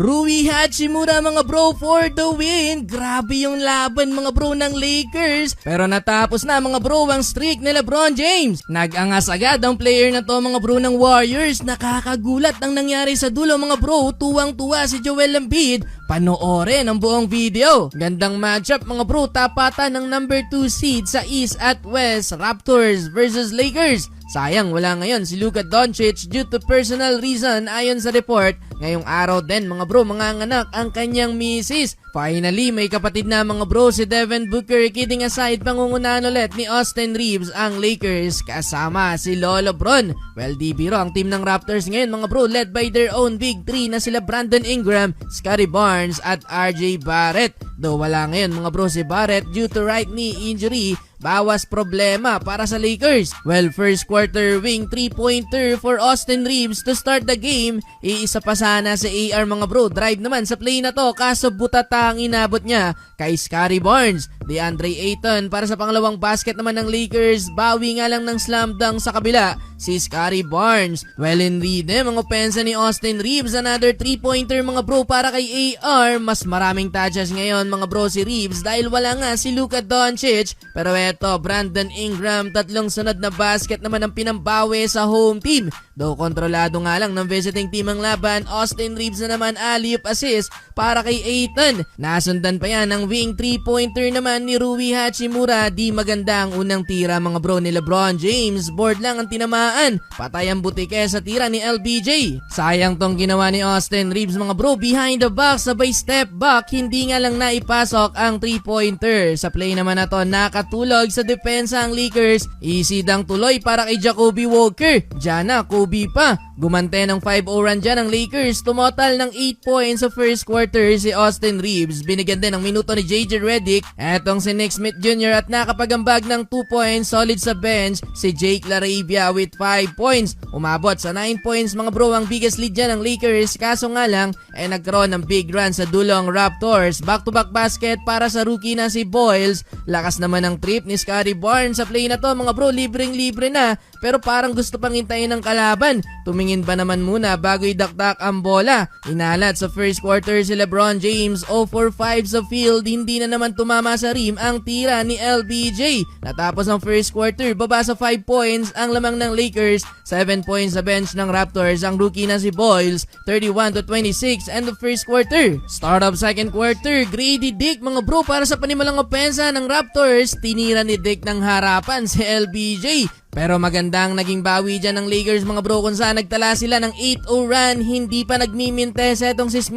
Rui Hachimura mga bro for the win. Grabe yung laban mga bro ng Lakers. Pero natapos na mga bro ang streak ni LeBron James. Nag-angas agad ang player na to mga bro ng Warriors. Nakakagulat ang nangyari sa dulo mga bro. Tuwang-tuwa si Joel Embiid. Panoorin ang buong video. Gandang matchup mga bro. Tapatan ng number 2 seed sa East at West. Raptors versus Lakers. Sayang wala ngayon si Luka Doncic due to personal reason ayon sa report. Ngayong araw din mga bro manganganak ang kanyang misis. Finally may kapatid na mga bro si Devin Booker. Kidding aside, pangungunahan ulit ni Austin Reeves ang Lakers kasama si Lolo Bron. Well di biro ang team ng Raptors ngayon mga bro led by their own big three na sila Brandon Ingram, Scottie Barnes at RJ Barrett. Though wala ngayon mga bro si Barrett due to right knee injury. Bawas problema para sa Lakers. Well, first quarter wing 3-pointer for Austin Reeves to start the game. Iisa pa sana sa AR mga bro. Drive naman sa play na to kaso butata ang inabot niya kay Scottie Barnes. DeAndre Ayton para sa pangalawang basket naman ng Lakers. Bawi nga lang ng slam dunk sa kabila si Scottie Barnes. Well, in rhythm ang opensa ni Austin Reeves. Another 3-pointer mga bro para kay AR. Mas maraming touches ngayon mga bro si Reeves dahil wala nga si Luka Doncic. Pero eto, Brandon Ingram, tatlong sunod na basket naman ang pinambawi sa home team. Though kontrolado nga lang ng visiting team ang laban, Austin Reeves na naman alley-oop assist para kay Ayton. Nasundan pa yan ng wing 3-pointer naman ni Rui Hachimura. Di maganda ang unang tira mga bro ni LeBron James. Board lang ang tinamaan. Patay ang butike sa tira ni LBJ. Sayang tong ginawa ni Austin Reeves mga bro. Behind the back, sabay step back. Hindi nga lang naipasok ang 3-pointer. Sa play naman na to, nakatulog sa depensa ang Lakers. Easy dang tuloy para kay Jacoby Walker. Diyan na, Kobe pa. Gumante ng 5-0 run dyan ang Lakers. Tumotal ng 8 points sa first quarter si Austin Reeves. Binigyan din ng minuto ni JJ Redick. Etong si Nick Smith Jr. at nakapagambag ng 2 points. Solid sa bench si Jake LaRavia with 5 points. Umabot sa 9 points mga bro ang biggest lead dyan ng Lakers. Kaso nga lang nagkaroon ng big run sa dulong Raptors. Back-to-back basket para sa rookie na si Boyles. Lakas naman ng trip ni Scottie Barnes sa play na to mga bro. Libreng-libre na pero parang gusto pang hintayin ng kalaban. Tumingin ba naman muna bago idakdak ang bola. Inalat sa first quarter si LeBron James. 0 for 5 sa field. Hindi na naman tumama sa rim ang tira ni LBJ. Natapos ang first quarter, baba sa 5 points ang lamang ng Lakers. 7 points sa bench ng Raptors ang rookie na si Boyles. 31-26 and the first quarter. Start of second quarter, Grady Dick mga bro para sa panimalang opensa ng Raptors. Tinira ni Dick ng harapan si LBJ. Pero magandang naging bawi dyan ng Lakers mga bro kung saan nagtala sila ng 8-0 run. Hindi pa nagmiminte sa etong si Smith